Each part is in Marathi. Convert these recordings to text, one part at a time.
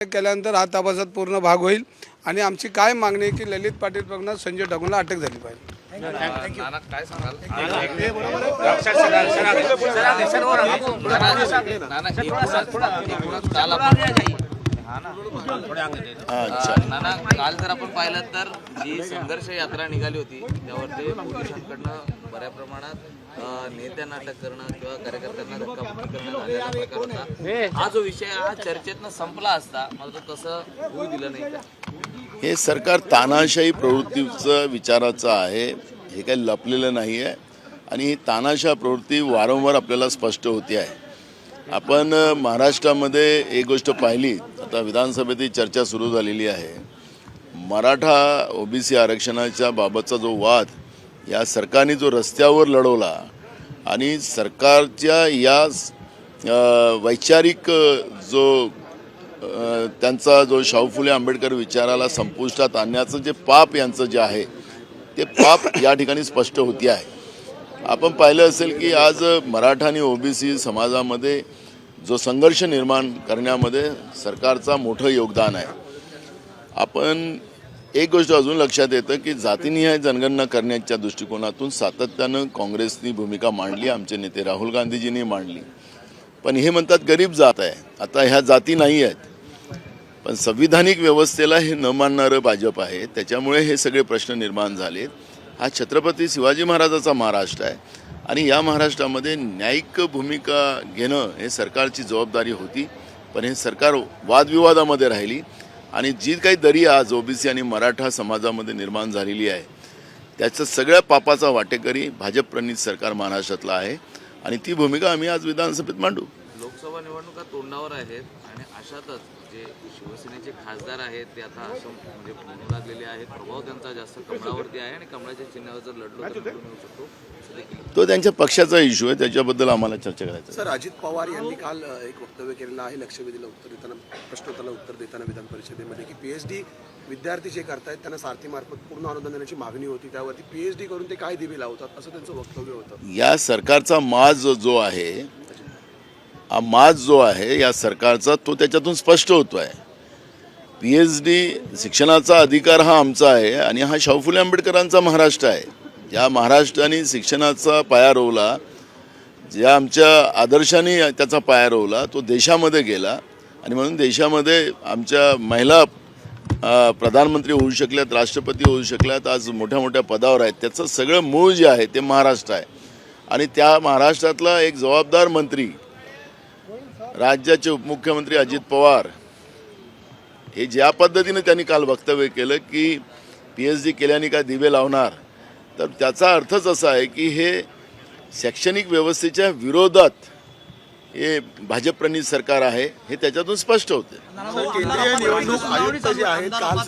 केल्यानंतर हा तपासात पूर्ण भाग होईल आणि आमची काय मागणी आहे की ललित पाटील प्रकरणात संजय ढगूंना अटक झाली पाहिजे। नाना काय सांगाल? नाना काल जर आपण पाहिलं तर जी संघर्ष यात्रा निघाली होती त्यावरती पोलिसांकडनं बऱ्या प्रमाणात नेत्यांना अटक करणं किंवा कार्यकर्त्यांना धक्काबुक्की करणं झालेला प्रकार होता। हा जो विषय हा चर्चेतनं संपला असता मला तो तसं होऊ दिलं नाही का? हे सरकार तानाशाही प्रवृत्तीचं विचाराचं आहे, हे काही लपलेलं नाही आहे आणि ही तानाशाह प्रवृत्ती वारंवार आपल्याला स्पष्ट होते आहे। आपण महाराष्ट्रामध्ये एक गोष्ट पाहिली, आता विधानसभेत चर्चा सुरू झालेली आहे। मराठा ओबीसी आरक्षणाच्या बाबतचा जो वाद या सरकारने जो रस्त्यावर लढवला आणि सरकारच्या या वैचारिक जो त्यांचा जो शाहू फुले आंबेडकर विचाराला संपुष्टात आणण्याचं जे पाप यांचं जे आहे ते पाप या ठिकाणी स्पष्ट होते आहे। आपण पाहिलं असेल की आज मराठा आणि ओबीसी समाजामध्ये जो संघर्ष निर्माण करण्यामध्ये सरकारचा मोठं योगदान आहे। आपण एक गोष्ट अजून लक्षात येतं की जातीनिहाय जनगणना करण्याच्या दृष्टिकोनातून सातत्यानं काँग्रेसनी भूमिका मांडली, आमचे नेते राहुल गांधीजींनी मांडली, पण हे म्हणतात गरीब जात आहे, आता ह्या जाती नाही आहेत। पण संविधानिक व्यवस्थेला हे न मानणारं भाजप आहे, त्याच्यामुळे हे सगळे प्रश्न निर्माण झाले। हा छत्रपती शिवाजी महाराजाचा महाराष्ट्र आहे आणि या महाराष्ट्रामध्ये न्यायिक भूमिका घेणं हे सरकारची जबाबदारी होती, पण हे सरकार वादविवादामध्ये राहिली आणि जी काही दरी आज ओबीसी आणि मराठा समाजामध्ये निर्माण झालेली आहे त्याचं सगळ्या पापाचा वाटेकरी भाजप प्रणित सरकार महाराष्ट्रातलं आहे आणि ती भूमिका आम्ही आज विधानसभेत मांडू। लोकसभा निवडणुका तोंडावर आहेत आणि अशातच जे शिवसेनेचे खासदार आहेत ते आता असं म्हणजे म्हणू लागलेले आहेत, प्रभाव त्यांचा जास्त कमळावरती आहे आणि कमळाच्या चिन्हावर जर लढलो तर निवडून येऊ शकतो असं देखील तो त्यांच्या पक्षाचा इश्यू आहे, त्याच्याबद्दल आम्हाला चर्चा करायचं। सर, अजित पवार यांनी काल एक वक्तव्य केलेलं आहे लक्षवेधीला उत्तर देताना, प्रश्नोत्तराला उत्तर देताना विधान परिषदेमध्ये की पीएचडी विद्यार्थी जे करतायत त्यांना सारथीमार्फत पूर्ण अनुदान देण्याची मागणी होती, त्यावरती पीएचडी करून ते काय दिवे लावतात असं त्यांचं वक्तव्य होतं। या सरकारचा माज जो आहे, हा माज जो आहे या सरकारचा तो त्याच्यातून स्पष्ट होतो आहे। पीएचडी शिक्षणाचा अधिकार हा आमचा आहे आणि हा शाहू फुले आंबेडकरांचा महाराष्ट्र आहे। या महाराष्ट्राने शिक्षणाचा पाया रोवला, ज्या आमच्या आदर्शाने त्याचा पाया रोवला तो देशामध्ये गेला आणि म्हणून देशामध्ये आमच्या महिला प्रधानमंत्री होऊ शकल्यात, राष्ट्रपती होऊ शकल्यात, आज मोठ्या मोठ्या पदावर आहेत। त्याचं सगळं मूळ जे आहे ते महाराष्ट्र आहे आणि त्या महाराष्ट्रातला एक जबाबदार मंत्री, राज्याचे उपमुख्यमंत्री अजित पवार हे ज्या पद्धतीने त्यांनी काल वक्तव्य केलं की पीएचडी केल्याने काय दिवे लावणार, तर त्याचा अर्थच असा आहे की हे शैक्षणिक व्यवस्थेच्या विरोधात हे भाजप प्रणित सरकार आहे, हे त्याच्यातून स्पष्ट होते। केंद्रीय निवडणूक आयुक्त जे आहेत काल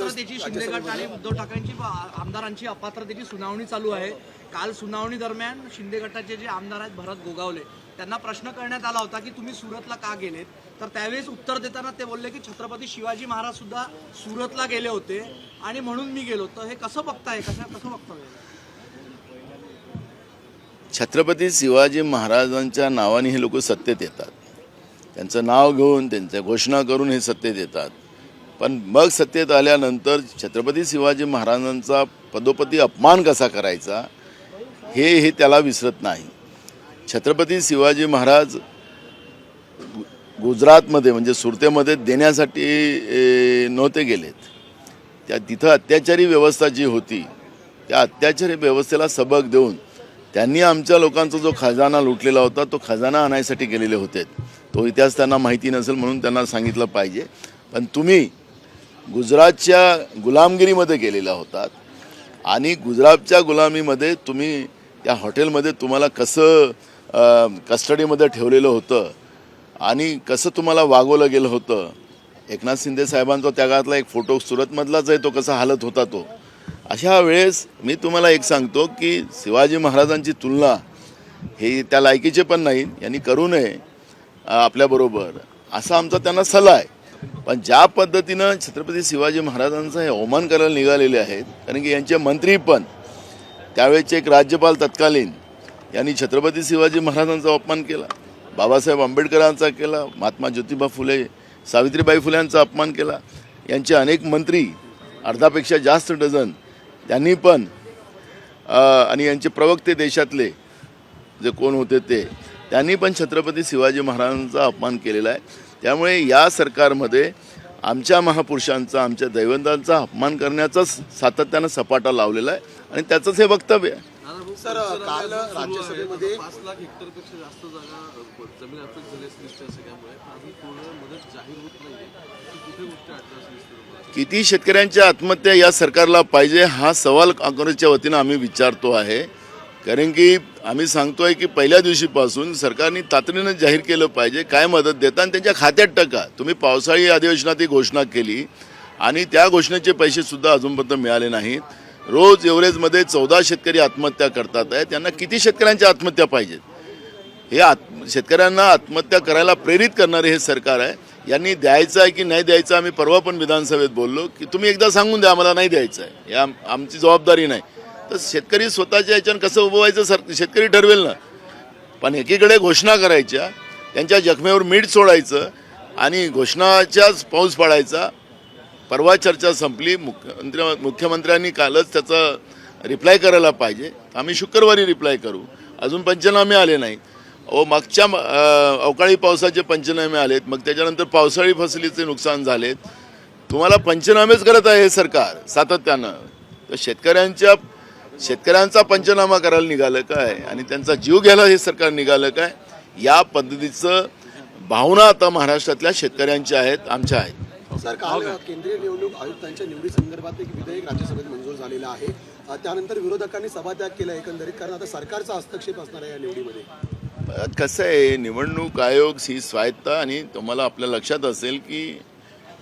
शिंदे गट आणि उद्धव ठाकरेंची आमदारांची अपात्रतेची सुनावणी चालू आहे। काल सुनावणी दरम्यान शिंदे गटाचे जे आमदार आहेत भरत गोगावले त्यांना प्रश्न करण्यात आला होता की तुम्ही सुरतला का गेलेत, तर त्यावेळेस उत्तर देताना ते बोलले की छत्रपती शिवाजी महाराज सुद्धा सुरतला गेले होते आणि म्हणून मी गेलो। तर हे कसं बघताय, कसं बघताय? छत्रपती शिवाजी महाराजांच्या नावाने हे लोक सत्तेत येतात, त्यांचं नाव घेऊन त्यांच्या घोषणा करून हे सत्तेत येतात, पण मग सत्तेत आल्यानंतर छत्रपती शिवाजी महाराजांचा पदोपदी अपमान कसा करायचा हे त्याला विसरत नाही। छत्रपती शिवाजी महाराज गुजरातमध्ये म्हणजे सुरतेमध्ये देण्यासाठी नव्हते गेलेत, त्या तिथं अत्याचारी व्यवस्था जी होती त्या अत्याचारी व्यवस्थेला सबक देऊन त्यांनी आमच्या लोकांचा जो खजाना लुटलेला होता तो खजाना आणायसाठी गेलेले होते। तो इतिहास त्यांना माहिती नसेल म्हणून त्यांना सांगितलं पाहिजे, पण तुम्ही गुजरातच्या गुलामगिरीमध्ये गेलेला होतात आणि गुजरातच्या गुलामीमध्ये तुम्ही त्या हॉटेलमध्ये तुम्हाला कसं कस्टडीमध्ये ठेवलेलं होतं आणि कसं तुम्हाला वागवलं गेलं होतं। एकनाथ शिंदे साहेबांचा त्या काळातला एक फोटो सुरतमधलाच आहे, तो कसा हालत होता तो। अशा वेळेस मी तुम्हाला एक सांगतो की शिवाजी महाराजांची तुलना हे त्या लायकीचे पण नाही, यांनी करू नये आपल्याबरोबर असा आमचा त्यांना सल्ला आहे। पण ज्या पद्धतीनं छत्रपती शिवाजी महाराजांचा हे अवमान करायला निघालेले आहेत, कारण की यांचे मंत्री पण त्यावेळेचे एक राज्यपाल तत्कालीन यांनी छत्रपती शिवाजी महाराजांचा अपमान केला, बाबासाहेब आंबेडकरांचा केला, महात्मा ज्योतिबा फुले सावित्रीबाई फुल्यांचा अपमान केला. यांचे अनेक मंत्री, अर्धापेक्षा जास्त डझन, त्यांनी पण आणि यांचे प्रवक्ते देशातले जे कोण होते त्यांनी पण छत्रपती शिवाजी महाराजांचा अपमान केलेला आहे. त्यामुळे या सरकारमध्ये आमच्या महापुरुषांचा, आमच्या दैवतांचा अपमान करण्याचाच सातत्यानं सपाटा लावलेला आहे आणि त्याचंच हे वक्तव्य आहे. सर काल राज्यसभेमध्ये 5 लाख हेक्टरपेक्षा जास्त जागा जमीन अर्पण झाली असं दिसतं सगळ्यामुळे अजून पूर्ण मदत जाहीर होत नाहीये की कुठे गोष्टी अडचण असं दिसतं. किती शेतकऱ्यांच्या आत्महत्या या सरकारला पाहिजे हा सवाल काँग्रेसच्या वतीनं आम्ही विचारतो आहे. कारण की आम्ही सांगतोय की पहिल्या दिवशीपासून सरकारने तातडीनं जाहीर केलं पाहिजे काय मदत देता आणि त्यांच्या खात्यात टाका. तुम्ही पावसाळी अधिवेशनात ही घोषणा केली आणि त्या घोषणेचे पैसेसुद्धा अजूनपर्यंत मिळाले नाहीत. रोज एव्हरेजमध्ये 14 शेतकरी आत्महत्या करतात आहे. त्यांना किती शेतकऱ्यांच्या आत्महत्या पाहिजेत? हे शेतकऱ्यांना आत्महत्या करायला प्रेरित करणारे हे सरकार आहे. यांनी द्यायचं आहे की नाही द्यायचं आम्ही परवा पण विधानसभेत बोललो की तुम्ही एकदा सांगून द्या आम्हाला नाही द्यायचं आहे, या आमची जबाबदारी नाही. तर शेतकरी स्वतःच्या याच्यानं कसं उभं व्हायचं शेतकरी ठरवेल ना. पण एकीकडे घोषणा करायच्या, त्यांच्या जखमेवर मीठ सोडायचं आणि घोषणाच्याच पाऊस पाडायचा. परवा चर्चा संपली, मुख्यमंत्र्यांनी कालच त्याचा रिप्लाय करायला पाहिजे. आम्ही शुक्रवारी रिप्लाय करू. अजून पंचनामे आले नाही. मागच्या अवकाळी पावसाचे पंचनामे आलेत, मग त्याच्यानंतर पावसाळी फसलीचे नुकसान झालेत. तुम्हाला पंचनामेच करत आहे हे सरकार सातत्यानं. तर शेतकऱ्यांचा पंचनामा करायला निघालं काय आणि त्यांचा जीव घ्यायला हे सरकार निघालं काय? या पद्धतीचं भावना आता महाराष्ट्रातल्या शेतकऱ्यांच्या आहेत, आमच्या आहेत. सर काल केंद्रीय निवडणूक आयुक्तांच्या निवडीसंदर्भात एक विधेयक राज्यसभेत मंजूर झालेलं आहे. त्यानंतर विरोधकांनी सभात्याग केला एकंदरीत, कारण आता सरकारचा हस्तक्षेप असणार आहे या निवडीमध्ये. कसं आहे, निवडणूक आयोग ही स्वायत्त आणि तुम्हाला आपल्या लक्षात असेल की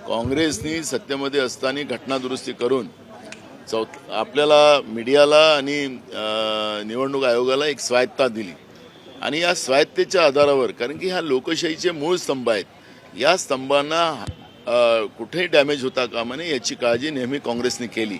काँग्रेसनी सत्तेमध्ये असताना घटनादुरुस्ती करून आपल्याला मीडियाला आणि निवडणूक आयोगाला एक स्वायत्ता दिली आणि या स्वायत्तेच्या आधारावर, कारण की ह्या लोकशाहीचे मूळ स्तंभ आहेत, या स्तंभांना कुठेही डॅमेज होता कामा नये याची काळजी नेहमी काँग्रेसने केली.